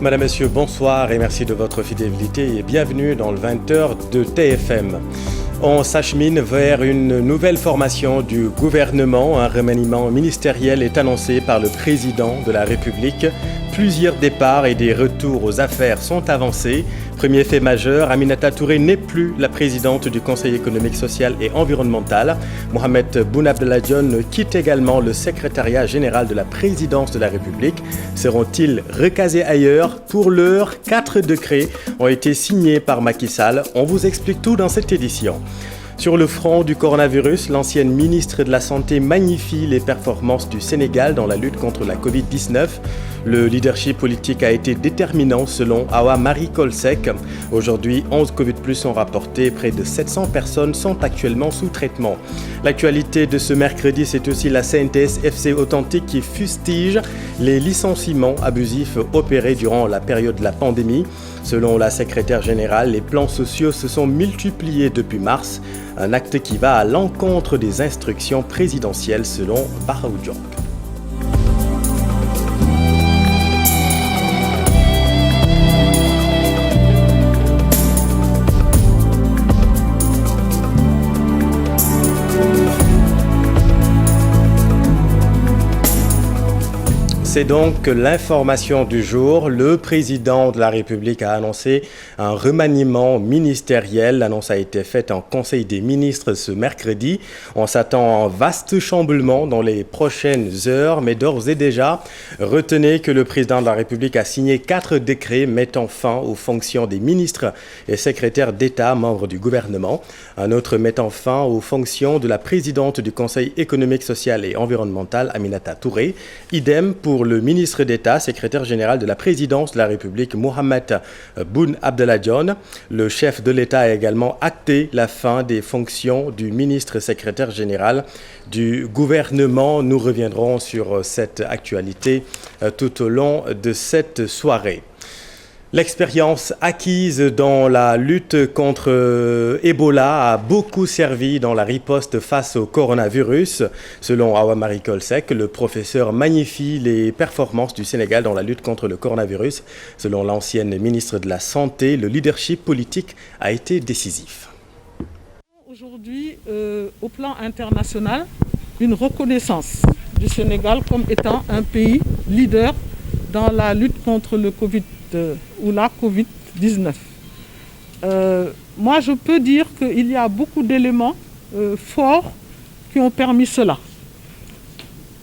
Madame, Monsieur, bonsoir et merci de votre fidélité et bienvenue dans le 20h de TFM. On s'achemine vers une nouvelle formation du gouvernement. Un remaniement ministériel est annoncé par le président de la République. Plusieurs départs et des retours aux affaires sont avancés. Premier fait majeur, Aminata Touré n'est plus la présidente du Conseil économique, social et environnemental. Mohamed Boun Abdallah Dionne quitte également le secrétariat général de la présidence de la République. Seront-ils recasés ailleurs? Pour l'heure, 4 décrets ont été signés par Macky Sall. On vous explique tout dans cette édition. Sur le front du coronavirus, l'ancienne ministre de la Santé magnifie les performances du Sénégal dans la lutte contre la Covid-19. Le leadership politique a été déterminant selon Awa Marie Kolsek. Aujourd'hui, 11 Covid+ sont rapportés. Près de 700 personnes sont actuellement sous traitement. L'actualité de ce mercredi, c'est aussi la CNTS FC Authentique qui fustige les licenciements abusifs opérés durant la période de la pandémie. Selon la secrétaire générale, les plans sociaux se sont multipliés depuis mars. Un acte qui va à l'encontre des instructions présidentielles selon Barraou Diop. C'est donc l'information du jour. Le président de la République a annoncé un remaniement ministériel. L'annonce a été faite en Conseil des ministres ce mercredi. On s'attend à un vaste chamboulement dans les prochaines heures, mais d'ores et déjà, retenez que le président de la République a signé 4 décrets mettant fin aux fonctions des ministres et secrétaires d'État membres du gouvernement. Un autre mettant fin aux fonctions de la présidente du Conseil économique, social et environnemental, Aminata Touré. Idem pour le ministre d'État, secrétaire général de la présidence de la République, Mohamed Boun Abdallah Dionne. Le chef de l'État a également acté la fin des fonctions du ministre secrétaire général du gouvernement. Nous reviendrons sur cette actualité tout au long de cette soirée. L'expérience acquise dans la lutte contre Ebola a beaucoup servi dans la riposte face au coronavirus. Selon Awa Marie Kolsek, le professeur magnifie les performances du Sénégal dans la lutte contre le coronavirus. Selon l'ancienne ministre de la Santé, le leadership politique a été décisif. Aujourd'hui, au plan international, une reconnaissance du Sénégal comme étant un pays leader dans la lutte contre le Covid ou la Covid-19. Moi, je peux dire qu'il y a beaucoup d'éléments forts qui ont permis cela.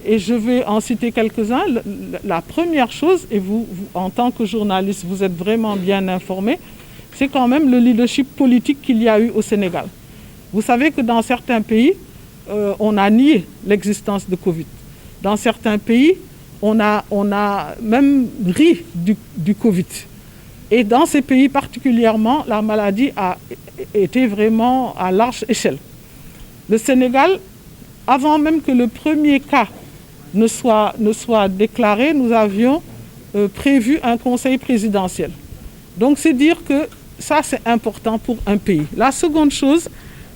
Et je vais en citer quelques-uns. La première chose, et vous, en tant que journaliste, vous êtes vraiment bien informé, c'est quand même le leadership politique qu'il y a eu au Sénégal. Vous savez que dans certains pays, on a nié l'existence de Covid. Dans certains pays, on a même ri du Covid. Et dans ces pays particulièrement, la maladie a été vraiment à large échelle. Le Sénégal, avant même que le premier cas ne soit déclaré, nous avions prévu un conseil présidentiel. Donc c'est dire que ça c'est important pour un pays. La seconde chose,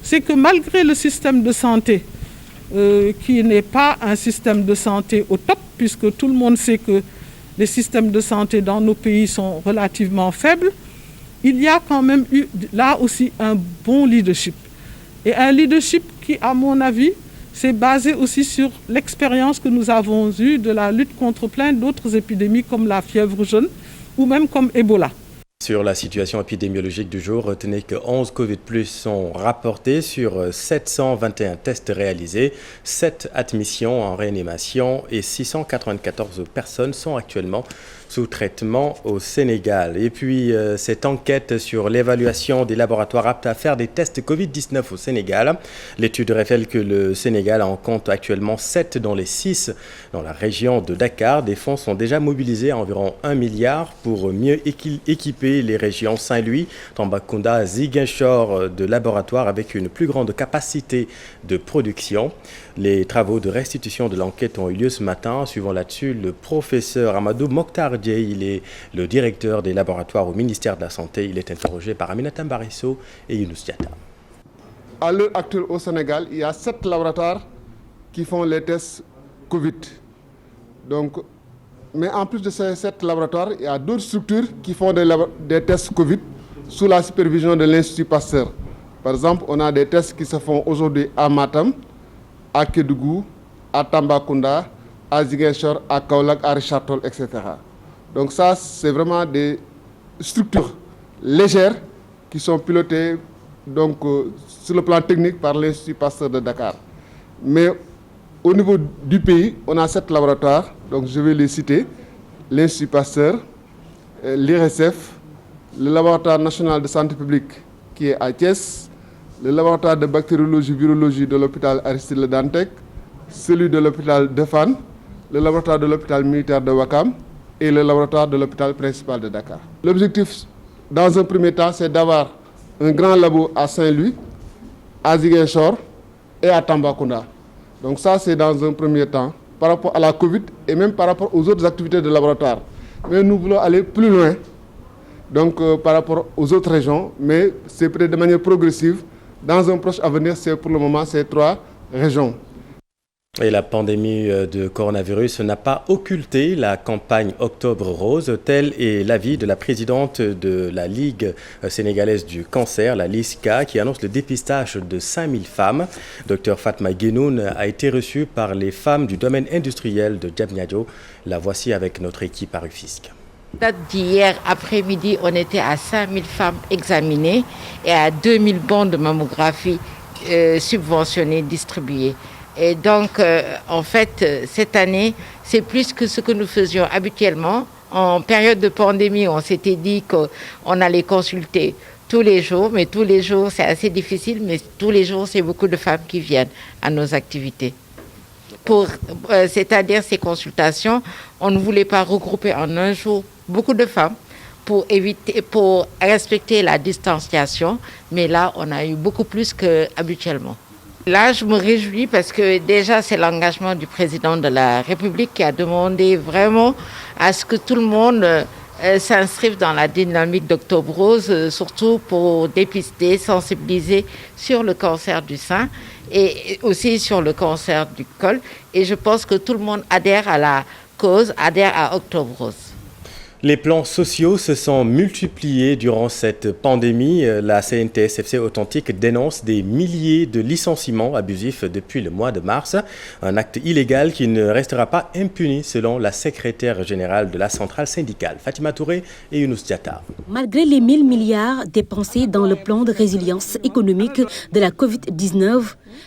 c'est que malgré le système de santé, qui n'est pas un système de santé au top, puisque tout le monde sait que les systèmes de santé dans nos pays sont relativement faibles, il y a quand même eu là aussi un bon leadership. Et un leadership qui, à mon avis, s'est basé aussi sur l'expérience que nous avons eue de la lutte contre plein d'autres épidémies comme la fièvre jaune ou même comme Ebola. Sur la situation épidémiologique du jour, retenez que 11 Covid+ sont rapportés sur 721 tests réalisés, 7 admissions en réanimation et 694 personnes sont actuellement sous traitement au Sénégal. Et puis, cette enquête sur l'évaluation des laboratoires aptes à faire des tests Covid-19 au Sénégal. L'étude révèle que le Sénégal en compte actuellement 7 dans les 6 dans la région de Dakar. Des fonds sont déjà mobilisés à environ 1 milliard pour mieux équiper les régions Saint-Louis, Tambacounda, Ziguinchor de laboratoires avec une plus grande capacité de production. Les travaux de restitution de l'enquête ont eu lieu ce matin. Suivant là-dessus, le professeur Amadou Mokhtar Dieye, il est le directeur des laboratoires au ministère de la Santé. Il est interrogé par Aminata Mbarisso et Younous Diatta. À l'heure actuelle au Sénégal, il y a 7 laboratoires qui font les tests Covid. Donc, Mais en plus de ces 7 laboratoires, il y a d'autres structures qui font des tests Covid sous la supervision de l'Institut Pasteur. Par exemple, on a des tests qui se font aujourd'hui à Matam, à Kédougou, à Tambacounda, à Ziguinchor, à Kaolack, à Richard Toll, etc. Donc ça, c'est vraiment des structures légères qui sont pilotées donc, sur le plan technique par l'Institut Pasteur de Dakar. Mais au niveau du pays, on a 7 laboratoires, donc je vais les citer. L'Institut Pasteur, l'IRSF, le laboratoire national de santé publique qui est à Thiès, le laboratoire de bactériologie et virologie de l'hôpital Aristide Le Dantec, celui de l'hôpital de Fann, le laboratoire de l'hôpital militaire de Ouakam et le laboratoire de l'hôpital principal de Dakar. L'objectif, dans un premier temps, c'est d'avoir un grand labo à Saint-Louis, à Ziguinchor et à Tambacounda. Donc ça, c'est dans un premier temps, par rapport à la Covid et même par rapport aux autres activités de laboratoire. Mais nous voulons aller plus loin, donc par rapport aux autres régions, mais c'est peut-être de manière progressive. Dans un proche avenir, c'est pour le moment ces 3 régions. Et la pandémie de coronavirus n'a pas occulté la campagne Octobre Rose. Tel est l'avis de la présidente de la Ligue sénégalaise du cancer, la LISCA, qui annonce le dépistage de 5000 femmes. Dr Fatma Guenoun a été reçue par les femmes du domaine industriel de Diamniadio. La voici avec notre équipe à Rufisque. Date d'hier après-midi, on était à 5000 femmes examinées et à 2000 bons de mammographie subventionnés, distribués. Et donc, en fait, cette année, c'est plus que ce que nous faisions habituellement. En période de pandémie, on s'était dit qu'on allait consulter tous les jours, mais tous les jours, c'est assez difficile, mais tous les jours, c'est beaucoup de femmes qui viennent à nos activités. C'est-à-dire ces consultations, on ne voulait pas regrouper en un jour beaucoup de femmes pour respecter la distanciation, mais là, on a eu beaucoup plus qu'habituellement. Là, je me réjouis parce que déjà, c'est l'engagement du président de la République qui a demandé vraiment à ce que tout le monde s'inscrive dans la dynamique d'Octobre Rose, surtout pour dépister, sensibiliser sur le cancer du sein et aussi sur le cancer du col. Et je pense que tout le monde adhère à la cause, adhère à Octobre Rose. Les plans sociaux se sont multipliés durant cette pandémie. La CNTS/FC Authentique dénonce des milliers de licenciements abusifs depuis le mois de mars. Un acte illégal qui ne restera pas impuni selon la secrétaire générale de la centrale syndicale, Fatima Touré et Younous Diatta. Malgré les 1000 milliards dépensés dans le plan de résilience économique de la Covid-19,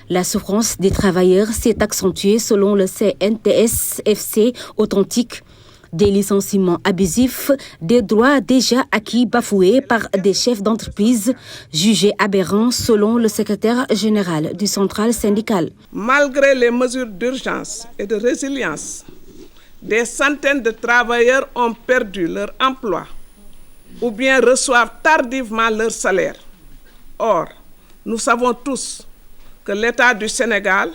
la souffrance des travailleurs s'est accentuée selon le CNTS/FC Authentique. Des licenciements abusifs, des droits déjà acquis bafoués par des chefs d'entreprise jugés aberrants selon le secrétaire général du central syndical. Malgré les mesures d'urgence et de résilience, des centaines de travailleurs ont perdu leur emploi ou bien reçoivent tardivement leur salaire. Or, nous savons tous que l'État du Sénégal,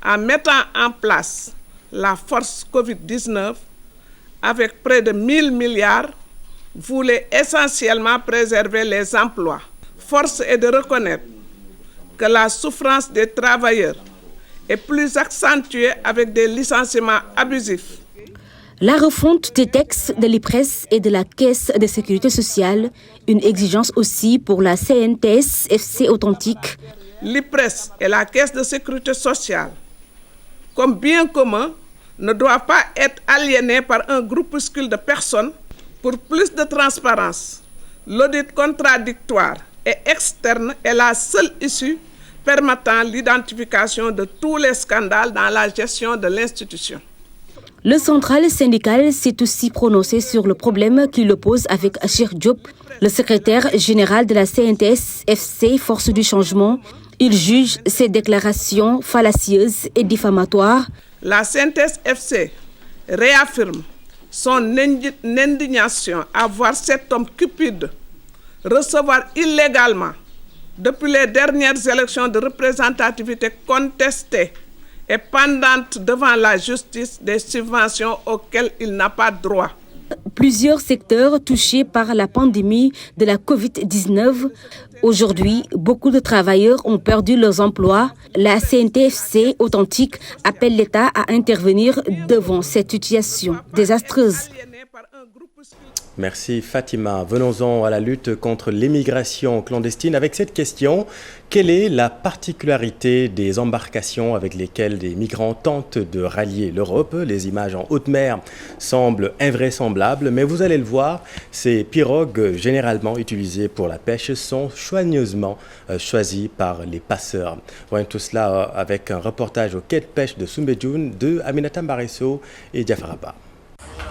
en mettant en place la force Covid-19, avec près de 1000 milliards, voulait essentiellement préserver les emplois. Force est de reconnaître que la souffrance des travailleurs est plus accentuée avec des licenciements abusifs. La refonte des textes de l'IPRES et de la Caisse de sécurité sociale, une exigence aussi pour la CNTS/FC Authentique. L'IPRES et la Caisse de sécurité sociale, comme bien commun, ne doivent pas être aliénés par un groupuscule de personnes. Pour plus de transparence, l'audit contradictoire et externe est la seule issue permettant l'identification de tous les scandales dans la gestion de l'institution. Le central syndical s'est aussi prononcé sur le problème qui l'oppose avec Cheikh Diop, le secrétaire général de la CNTS/FC Force du Changement. Il juge ces déclarations fallacieuses et diffamatoires. La CNTS/FC réaffirme son indignation à voir cet homme cupide recevoir illégalement, depuis les dernières élections de représentativité contestées et pendantes devant la justice, des subventions auxquelles il n'a pas droit. plusieurs secteurs touchés par la pandémie de la Covid-19. Aujourd'hui, beaucoup de travailleurs ont perdu leurs emplois. La CNTFC authentique appelle l'État à intervenir devant cette situation désastreuse. Merci Fatima. Venons-en à la lutte contre l'immigration clandestine avec cette question. Quelle est la particularité des embarcations avec lesquelles des migrants tentent de rallier l'Europe? Les images en haute mer semblent invraisemblables, mais vous allez le voir, ces pirogues généralement utilisées pour la pêche sont soigneusement choisies par les passeurs. Voyons tout cela avec un reportage au quai de pêche de Soumbédioune de Aminata Mbaresso et Diafaraba.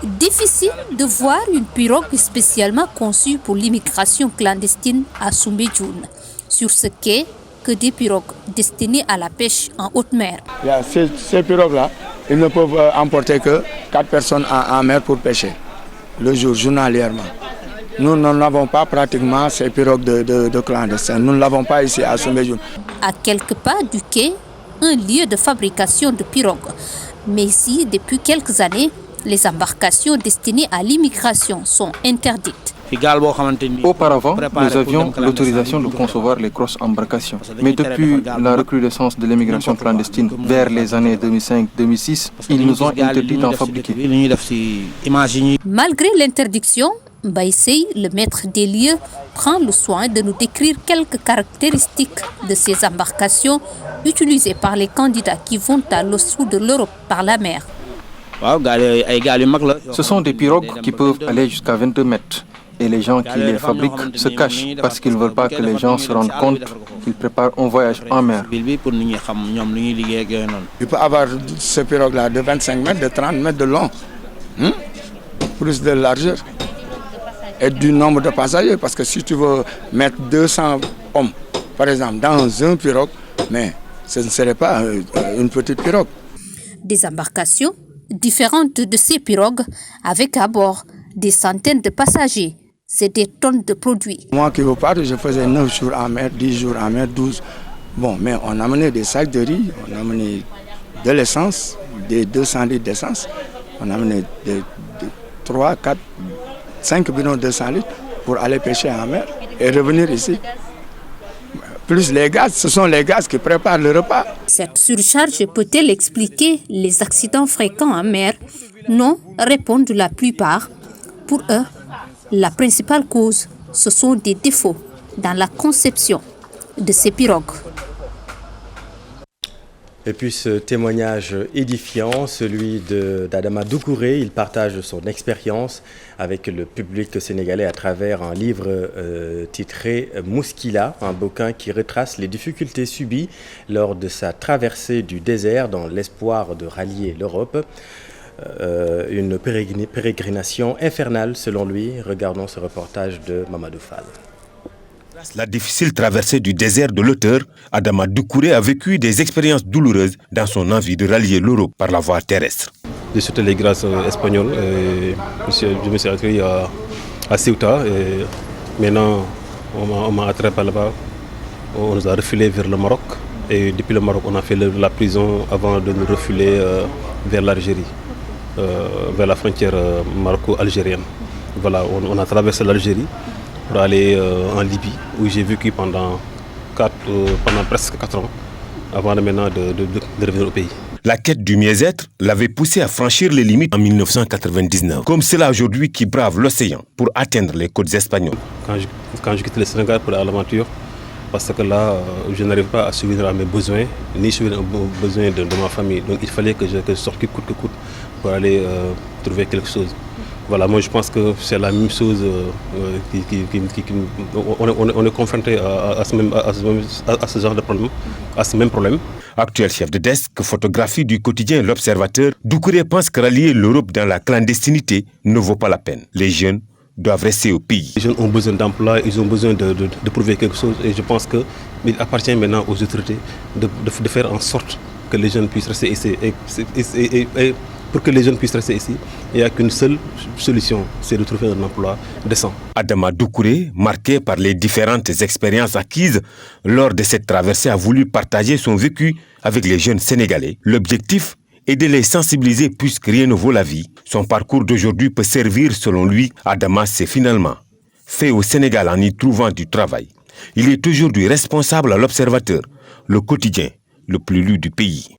Difficile de voir une pirogue spécialement conçue pour l'immigration clandestine à Soumbédioune. Sur ce quai, que des pirogues destinées à la pêche en haute mer. Ces pirogues-là, ils ne peuvent emporter que 4 personnes en mer pour pêcher, le jour, journalièrement. Nous n'avons pas pratiquement ces pirogues de clandestins. Nous ne l'avons pas ici à Soumbédioune. À quelques pas du quai, un lieu de fabrication de pirogues. Mais ici, depuis quelques années, les embarcations destinées à l'immigration sont interdites. Auparavant, nous avions l'autorisation de concevoir les grosses embarcations. Mais depuis la recrudescence de l'immigration clandestine vers les années 2005-2006, ils nous ont interdit d'en fabriquer. Malgré l'interdiction, Baïsei, le maître des lieux, prend le soin de nous décrire quelques caractéristiques de ces embarcations utilisées par les candidats qui vont à l'autre bout de l'Europe par la mer. Ce sont des pirogues qui peuvent aller jusqu'à 22 mètres. Et les gens qui les fabriquent se cachent parce qu'ils ne veulent pas que les gens se rendent compte qu'ils préparent un voyage en mer. Il peut avoir ce pirogue-là de 25 mètres, de 30 mètres de long, plus de largeur. Et du nombre de passagers, parce que si tu veux mettre 200 hommes, par exemple, dans un pirogue, mais ce ne serait pas une petite pirogue. Des embarcations différentes de ces pirogues, avec à bord des centaines de passagers. C'est des tonnes de produits. Moi qui vous parle, je faisais 9 jours en mer, 10 jours en mer, 12. Bon, mais on a amené des sacs de riz, on a amené de l'essence, des 200 litres d'essence. On a amené 3, 4, 5 bidons de 200 litres pour aller pêcher en mer et revenir ici. Plus les gaz, ce sont les gaz qui préparent le repas. Cette surcharge peut-elle expliquer les accidents fréquents en mer? Non, répondent la plupart. Pour eux, la principale cause, ce sont des défauts dans la conception de ces pirogues. Et puis ce témoignage édifiant, celui d'Adama Doucouré, il partage son expérience avec le public sénégalais à travers un livre titré Mouskila, un bouquin qui retrace les difficultés subies lors de sa traversée du désert dans l'espoir de rallier l'Europe. Une pérégrination infernale selon lui. Regardons ce reportage de Mamadou Fall. La difficile traversée du désert de l'auteur, Adama Doucouré a vécu des expériences douloureuses dans son envie de rallier l'Europe par la voie terrestre. J'ai sauté les grâces espagnoles et je me suis accueilli à Ceuta et maintenant on m'a attrapé là-bas. On nous a refilé vers le Maroc et depuis le Maroc on a fait la prison avant de nous refiler vers l'Algérie, vers la frontière maroco-algérienne. Voilà, on a traversé l'Algérie pour aller en Libye, où j'ai vécu pendant presque 4 ans, avant maintenant de revenir au pays. La quête du mieux-être l'avait poussé à franchir les limites en 1999, comme cela aujourd'hui qui brave l'océan pour atteindre les côtes espagnoles. Quand je quitte le Sénégal pour aller à l'aventure, parce que là, je n'arrive pas à subvenir à mes besoins, ni subvenir aux besoins de ma famille. Donc il fallait que je sorte coûte que coûte pour aller trouver quelque chose. Voilà, moi je pense que c'est la même chose, on est confronté à ce genre de problème, à ce même problème. Actuel chef de desk, photographie du quotidien L'Observateur, Doucouré pense que rallier l'Europe dans la clandestinité ne vaut pas la peine. Les jeunes doivent rester au pays. Les jeunes ont besoin d'emploi, ils ont besoin de prouver quelque chose et je pense qu'il appartient maintenant aux autorités de faire en sorte que les jeunes puissent rester ici. Et pour que les jeunes puissent rester ici, il n'y a qu'une seule solution, c'est de trouver un emploi décent. Adama Doucouré, marqué par les différentes expériences acquises lors de cette traversée, a voulu partager son vécu avec les jeunes Sénégalais. L'objectif et de les sensibiliser puisque rien ne vaut la vie. Son parcours d'aujourd'hui peut servir, selon lui, à Damas et finalement fait au Sénégal en y trouvant du travail. Il est aujourd'hui responsable à l'Observateur, le quotidien le plus lu du pays.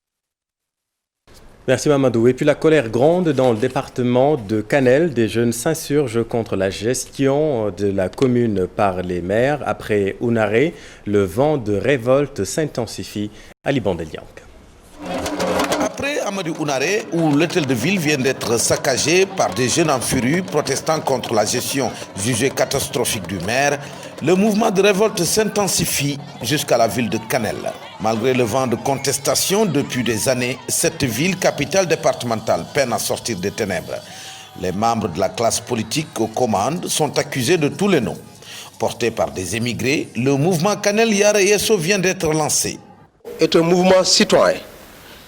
Merci Mamadou. Et puis la colère gronde dans le département de Canel. Des jeunes s'insurgent contre la gestion de la commune par les maires. Après Ounaré, le vent de révolte s'intensifie. Ali Bandeliang. Après Amadou Ounaré, où l'hôtel de ville vient d'être saccagé par des jeunes en furie protestant contre la gestion jugée catastrophique du maire, le mouvement de révolte s'intensifie jusqu'à la ville de Canel. Malgré le vent de contestation depuis des années, cette ville, capitale départementale, peine à sortir des ténèbres. Les membres de la classe politique aux commandes sont accusés de tous les noms. Porté par des émigrés, le mouvement Canel Yara Yesso vient d'être lancé. C'est un mouvement citoyen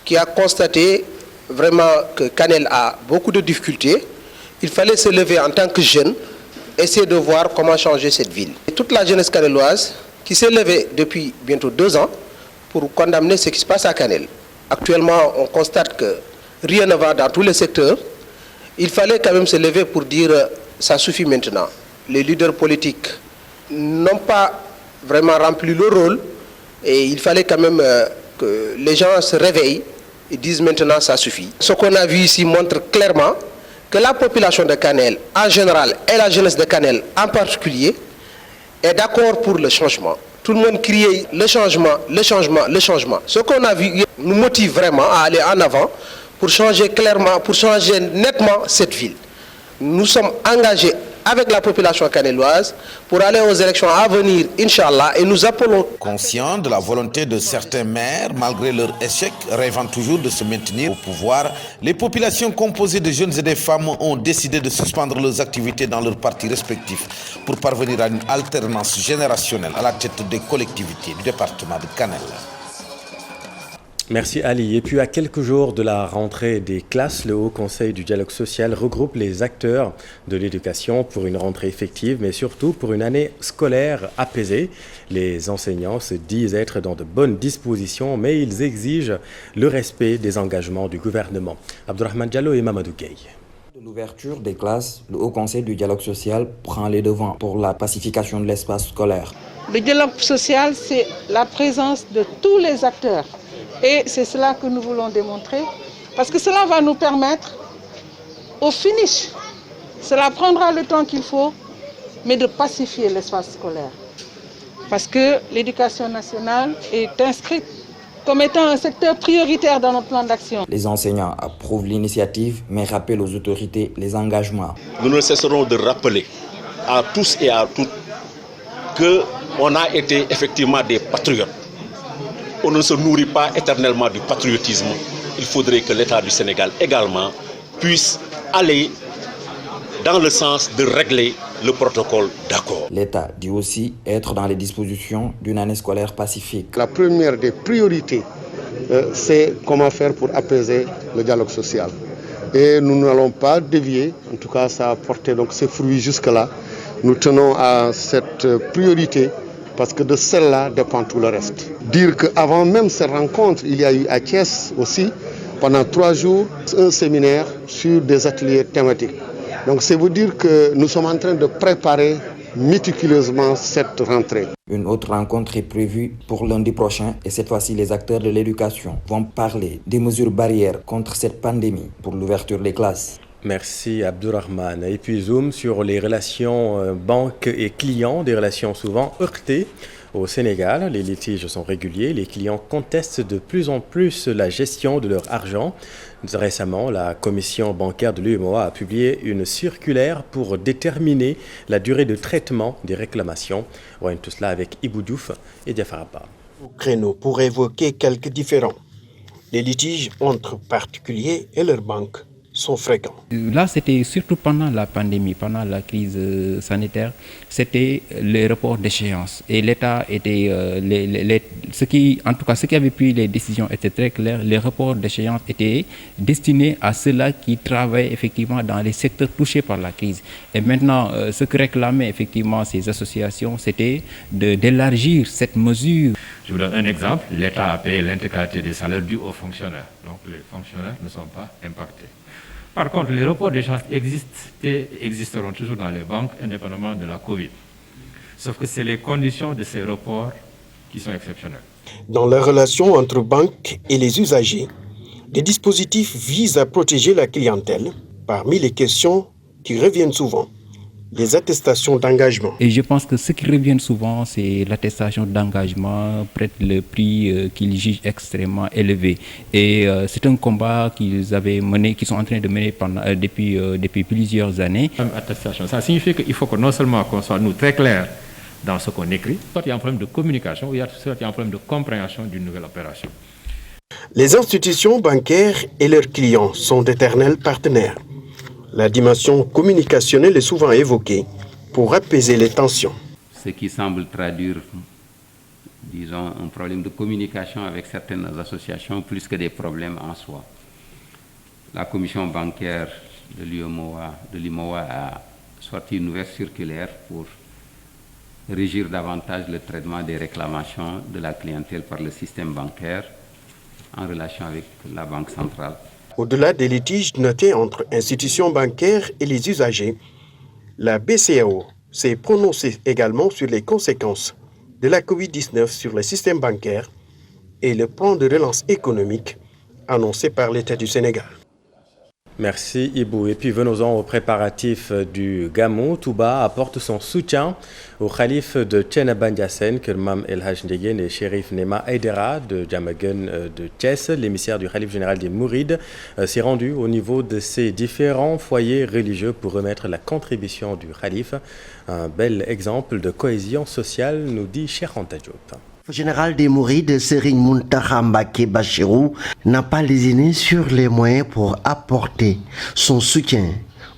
qui a constaté vraiment que Canel a beaucoup de difficultés. Il fallait se lever en tant que jeune, essayer de voir comment changer cette ville. Et toute la jeunesse caneloise qui s'est levée depuis bientôt 2 ans pour condamner ce qui se passe à Canel. Actuellement, on constate que rien ne va dans tous les secteurs. Il fallait quand même se lever pour dire ça suffit maintenant. Les leaders politiques n'ont pas vraiment rempli le rôle et il fallait quand même que les gens se réveillent et disent maintenant ça suffit. Ce qu'on a vu ici montre clairement que la population de Canel en général et la jeunesse de Canel en particulier est d'accord pour le changement. Tout le monde criait le changement, le changement, le changement. Ce qu'on a vu nous motive vraiment à aller en avant pour changer clairement, pour changer nettement cette ville. Nous sommes engagés avec la population canéloise pour aller aux élections à venir, Inch'Allah, et nous appelons. Conscients de la volonté de certains maires, malgré leur échec, rêvant toujours de se maintenir au pouvoir, les populations composées de jeunes et de femmes ont décidé de suspendre leurs activités dans leurs partis respectifs pour parvenir à une alternance générationnelle à la tête des collectivités du département de Canel. Merci Ali. Et puis à quelques jours de la rentrée des classes, le Haut Conseil du dialogue social regroupe les acteurs de l'éducation pour une rentrée effective, mais surtout pour une année scolaire apaisée. Les enseignants se disent être dans de bonnes dispositions, mais ils exigent le respect des engagements du gouvernement. Abdourahmane Diallo et Mamadou Gueye. De l'ouverture des classes, le Haut Conseil du dialogue social prend les devants pour la pacification de l'espace scolaire. Le dialogue social, c'est la présence de tous les acteurs. Et c'est cela que nous voulons démontrer, parce que cela va nous permettre, au finish, cela prendra le temps qu'il faut, mais de pacifier l'espace scolaire. Parce que l'éducation nationale est inscrite comme étant un secteur prioritaire dans notre plan d'action. Les enseignants approuvent l'initiative, mais rappellent aux autorités les engagements. Nous ne cesserons de rappeler à tous et à toutes qu'on a été effectivement des patriotes. On ne se nourrit pas éternellement du patriotisme. Il faudrait que l'État du Sénégal également puisse aller dans le sens de régler le protocole d'accord. L'État dit aussi être dans les dispositions d'une année scolaire pacifique. La première des priorités, c'est comment faire pour apaiser le dialogue social. Et nous n'allons pas dévier, en tout cas ça a porté donc ses fruits jusque-là. Nous tenons à cette priorité parce que de celle-là dépend tout le reste. Dire qu'avant même cette rencontre, il y a eu à Thiès aussi, pendant 3 jours, un séminaire sur des ateliers thématiques. Donc c'est vous dire que nous sommes en train de préparer méticuleusement cette rentrée. Une autre rencontre est prévue pour lundi prochain et cette fois-ci les acteurs de l'éducation vont parler des mesures barrières contre cette pandémie pour l'ouverture des classes. Merci Abdourahmane. Et puis zoom sur les relations banque et clients, des relations souvent heurtées. Au Sénégal, les litiges sont réguliers, les clients contestent de plus en plus la gestion de leur argent. Récemment, la commission bancaire de l'UEMOA a publié une circulaire pour déterminer la durée de traitement des réclamations. On voit tout cela avec Ibou Diouf et Diafaraba. Au créneau pour évoquer quelques différends. Les litiges entre particuliers et leurs banques sont fréquents. Là, c'était surtout pendant la pandémie, pendant la crise sanitaire, c'était les reports d'échéance. Et l'État était, ce qui avait pris les décisions était très clair. Les reports d'échéance étaient destinés à ceux-là qui travaillent effectivement dans les secteurs touchés par la crise. Et maintenant, ce que réclamaient effectivement ces associations, c'était d'élargir cette mesure. Je vous donne un exemple. L'État a payé l'intégralité des salaires dus aux fonctionnaires. Donc les fonctionnaires ne sont pas impactés. Par contre, les reports d'échéance existeront toujours dans les banques, indépendamment de la Covid. Sauf que c'est les conditions de ces reports qui sont exceptionnelles. Dans la relation entre banques et les usagers, des dispositifs visent à protéger la clientèle. Parmi les questions qui reviennent souvent, les attestations d'engagement. Et je pense que ce qui revient souvent, c'est l'attestation d'engagement, prête le prix qu'ils jugent extrêmement élevé. Et c'est un combat qu'ils avaient mené, qu'ils sont en train de mener depuis plusieurs années. Attestation, ça signifie qu'il faut que non seulement qu'on soit nous très clairs dans ce qu'on écrit, soit il y a un problème de communication, ou soit il y a un problème de compréhension d'une nouvelle opération. Les institutions bancaires et leurs clients sont d'éternels partenaires. La dimension communicationnelle est souvent évoquée pour apaiser les tensions. Ce qui semble traduire, disons, un problème de communication avec certaines associations plus que des problèmes en soi. La commission bancaire de l'IMOA a sorti une nouvelle circulaire pour régir davantage le traitement des réclamations de la clientèle par le système bancaire en relation avec la Banque centrale. Au-delà des litiges notés entre institutions bancaires et les usagers, la BCEAO s'est prononcée également sur les conséquences de la Covid-19 sur le système bancaire et le plan de relance économique annoncé par l'État du Sénégal. Merci Ibou. Et puis venons-en aux préparatifs du Gamou. Touba apporte son soutien au calife de Thiénaba Ndiassane, Kermam El Hadj Ndiéguène et Chérif Nema Aïdara de Diamaguène de Thiès. L'émissaire du calife général des Mourides s'est rendu au niveau de ces différents foyers religieux pour remettre la contribution du calife. Un bel exemple de cohésion sociale, nous dit Cheikh Anta Diop. Le général des Mourides, Serigne Mountakha Mbacké Bachirou, n'a pas lésiné sur les moyens pour apporter son soutien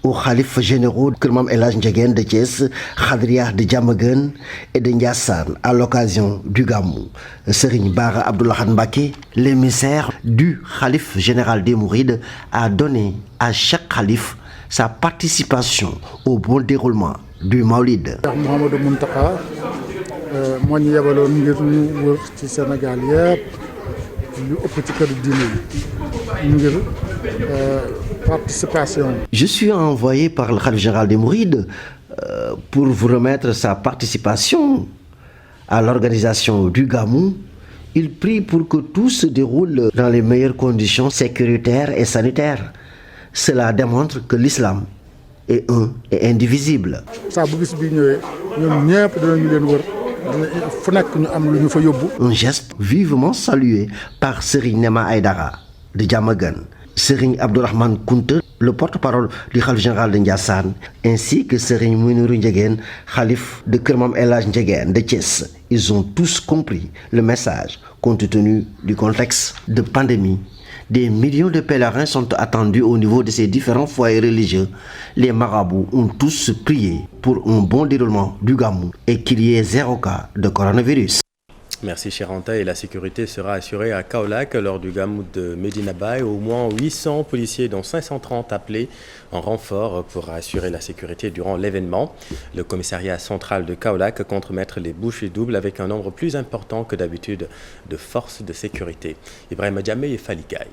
aux khalifes généraux de Kermam El Hadj Ndiéguène de Thiès, Khadria de Diamaguène et de Ndiassane à l'occasion du Gamou. Serigne Bara Abdoulahad Mbacké, l'émissaire du khalife général des Mourides, a donné à chaque khalife sa participation au bon déroulement du Maulid. Mouhamadou Mountakha moo ñu yebaloon ngir ñu wër ci Sénégal yëpp lu ëpp ci këru diine yi ngir participation. Je suis envoyé par le khalife général des Mourides pour vous remettre sa participation à l'organisation du Gamou. Il prie pour que tout se déroule dans les meilleures conditions sécuritaires et sanitaires. Cela démontre que l'islam est un et indivisible. Saa bu bis bi ñëwee ñoom ñëpp dinañu leen wër. Un geste vivement salué par Serigne Nema Aïdara de Diamaguène, Serigne Abdourahmane Kounta, le porte-parole du khalife général de Ndiassane, ainsi que Serigne Mounirou Ndiéguène, khalife de Kermam El Hadj Ndiéguène de Thiès. Ils ont tous compris le message compte tenu du contexte de pandémie. Des millions de pèlerins sont attendus au niveau de ces différents foyers religieux. Les marabouts ont tous prié pour un bon déroulement du Gamou et qu'il y ait 0 cas de coronavirus. Merci Chéranta. Et la sécurité sera assurée à Kaolack lors du Gamou de Medina Baye. Au moins 800 policiers dont 530 appelés en renfort pour assurer la sécurité durant l'événement. Le commissariat central de Kaolack compte mettre les bouchées doubles avec un nombre plus important que d'habitude de forces de sécurité. Ibrahim Djamé et Falikaï.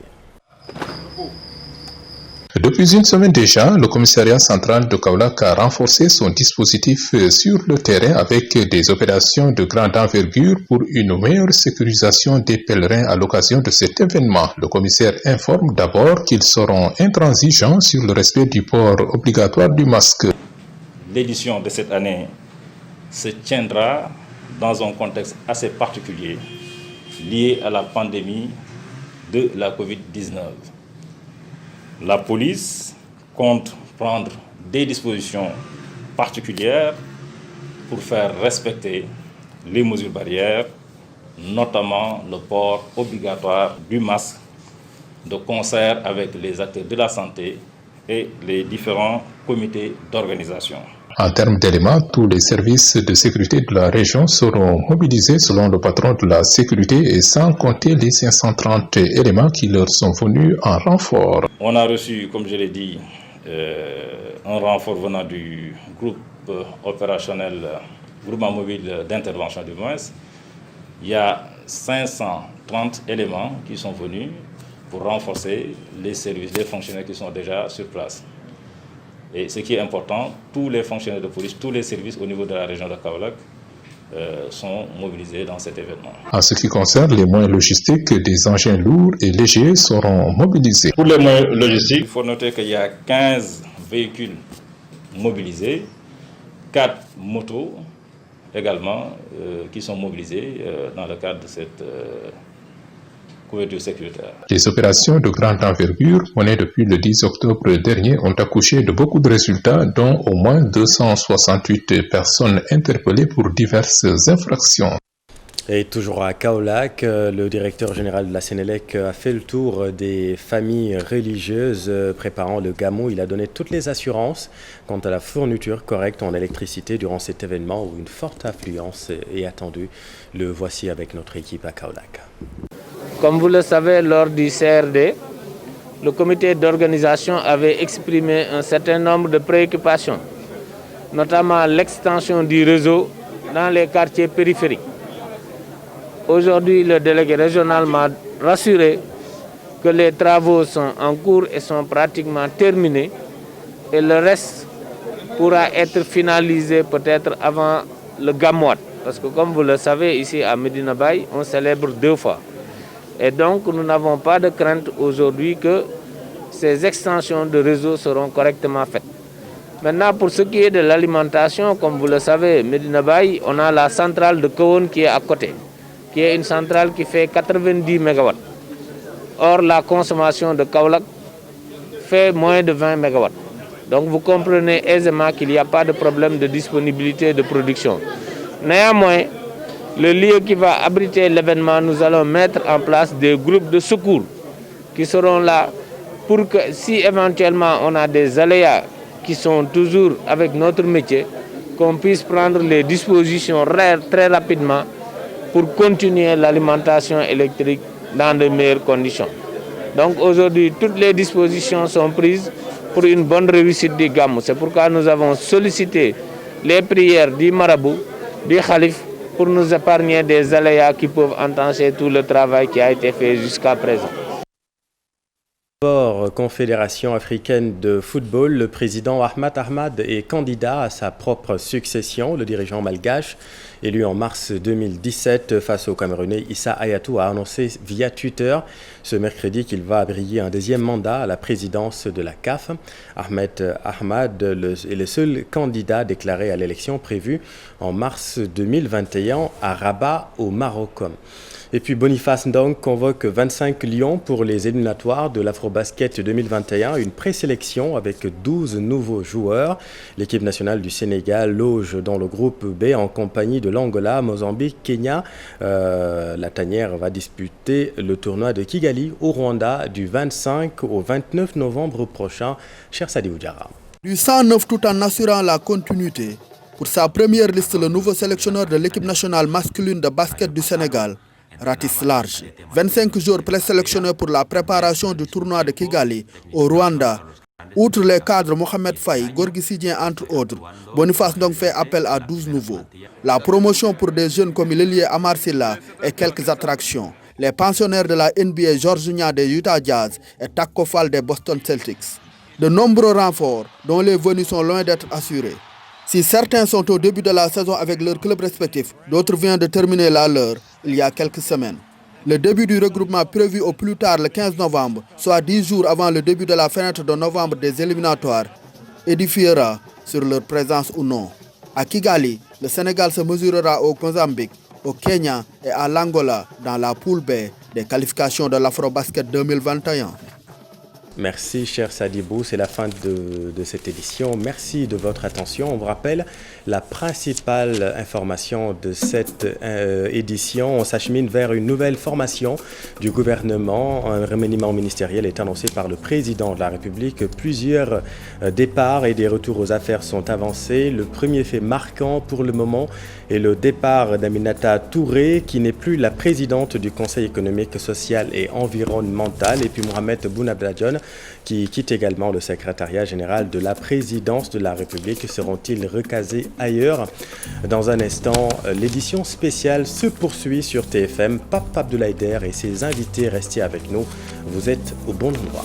Depuis une semaine déjà, le commissariat central de Kaolack a renforcé son dispositif sur le terrain avec des opérations de grande envergure pour une meilleure sécurisation des pèlerins à l'occasion de cet événement. Le commissaire informe d'abord qu'ils seront intransigeants sur le respect du port obligatoire du masque. L'édition de cette année se tiendra dans un contexte assez particulier lié à la pandémie de la Covid-19. La police compte prendre des dispositions particulières pour faire respecter les mesures barrières, notamment le port obligatoire du masque, de concert avec les acteurs de la santé et les différents comités d'organisation. En termes d'éléments, tous les services de sécurité de la région seront mobilisés selon le patron de la sécurité et sans compter les 530 éléments qui leur sont venus en renfort. On a reçu, comme je l'ai dit, un renfort venant du groupe opérationnel, groupement mobile d'intervention du moins. Il y a 530 éléments qui sont venus pour renforcer les services des fonctionnaires qui sont déjà sur place. Et ce qui est important, tous les fonctionnaires de police, tous les services au niveau de la région de Kaolack sont mobilisés dans cet événement. En ce qui concerne les moyens logistiques, des engins lourds et légers seront mobilisés. Pour les moyens logistiques, il faut noter qu'il y a 15 véhicules mobilisés, 4 motos également qui sont mobilisés dans le cadre de cette couverture sécuritaire. Les opérations de grande envergure menées depuis le 10 octobre dernier ont accouché de beaucoup de résultats, dont au moins 268 personnes interpellées pour diverses infractions. Et toujours à Kaolack, le directeur général de la Sénélec a fait le tour des familles religieuses préparant le Gamou. Il a donné toutes les assurances quant à la fourniture correcte en électricité durant cet événement où une forte affluence est attendue. Le voici avec notre équipe à Kaolack. Comme vous le savez, lors du CRD, le comité d'organisation avait exprimé un certain nombre de préoccupations, notamment l'extension du réseau dans les quartiers périphériques. Aujourd'hui, le délégué régional m'a rassuré que les travaux sont en cours et sont pratiquement terminés et le reste pourra être finalisé peut-être avant le Gamouat. Parce que comme vous le savez, ici à Medina Baye, on célèbre 2 fois. Et donc, nous n'avons pas de crainte aujourd'hui que ces extensions de réseau seront correctement faites. Maintenant, pour ce qui est de l'alimentation, comme vous le savez, Medina Baye, on a la centrale de Kahone qui est à côté, qui est une centrale qui fait 90 MW. Or, la consommation de Kaolack fait moins de 20 MW. Donc, vous comprenez aisément qu'il n'y a pas de problème de disponibilité de production. Néanmoins, le lieu qui va abriter l'événement, nous allons mettre en place des groupes de secours qui seront là pour que si éventuellement on a des aléas qui sont toujours avec notre métier, qu'on puisse prendre les dispositions très rapidement pour continuer l'alimentation électrique dans de meilleures conditions. Donc aujourd'hui, toutes les dispositions sont prises pour une bonne réussite du Gamou. C'est pourquoi nous avons sollicité les prières du marabout, du Khalif, pour nous épargner des aléas qui peuvent entacher tout le travail qui a été fait jusqu'à présent. Confédération africaine de football, le président Ahmad Ahmad est candidat à sa propre succession. Le dirigeant malgache, élu en mars 2017 face au Camerounais Issa Hayatou, a annoncé via Twitter ce mercredi qu'il va briller un 2e mandat à la présidence de la CAF. Ahmed Ahmad est le seul candidat déclaré à l'élection prévue en mars 2021 à Rabat au Maroc. Et puis Boniface Ndong convoque 25 lions pour les éliminatoires de l'Afrobasket 2021, une présélection avec 12 nouveaux joueurs. L'équipe nationale du Sénégal loge dans le groupe B en compagnie de l'Angola, Mozambique, Kenya. La tanière va disputer le tournoi de Kigali au Rwanda du 25 au 29 novembre prochain. Cher Sadi Oudjara. Du 109 tout en assurant la continuité. Pour sa première liste, le nouveau sélectionneur de l'équipe nationale masculine de basket du Sénégal ratisse large. 25 jours présélectionnés pour la préparation du tournoi de Kigali au Rwanda. Outre les cadres Mohamed Faye, Gorgui Sidien entre autres, Boniface donc fait appel à 12 nouveaux. La promotion pour des jeunes comme l'ailier Amar Silla et quelques attractions. Les pensionnaires de la NBA, Georges Nia des Utah Jazz et Taco Fall des Boston Celtics. De nombreux renforts dont les venus sont loin d'être assurés. Si certains sont au début de la saison avec leur club respectif, d'autres viennent de terminer la leur il y a quelques semaines. Le début du regroupement prévu au plus tard le 15 novembre, soit 10 jours avant le début de la fenêtre de novembre des éliminatoires, édifiera sur leur présence ou non. À Kigali, le Sénégal se mesurera au Mozambique, au Kenya et à l'Angola dans la poule B des qualifications de l'Afrobasket 2021. Merci, cher Sadibou. C'est la fin de cette édition. Merci de votre attention. On vous rappelle la principale information de cette édition. On s'achemine vers une nouvelle formation du gouvernement. Un remaniement ministériel est annoncé par le président de la République. Plusieurs départs et des retours aux affaires sont avancés. Le premier fait marquant pour le moment est le départ d'Aminata Touré, qui n'est plus la présidente du Conseil économique, social et environnemental, et puis Mohamed Boun Abdallah Dionne, qui quitte également le secrétariat général de la présidence de la République. Seront-ils recasés ailleurs? Dans un instant, l'édition spéciale se poursuit sur TFM. Pape Abdoulaye Der et ses invités, restez avec nous. Vous êtes au bon endroit.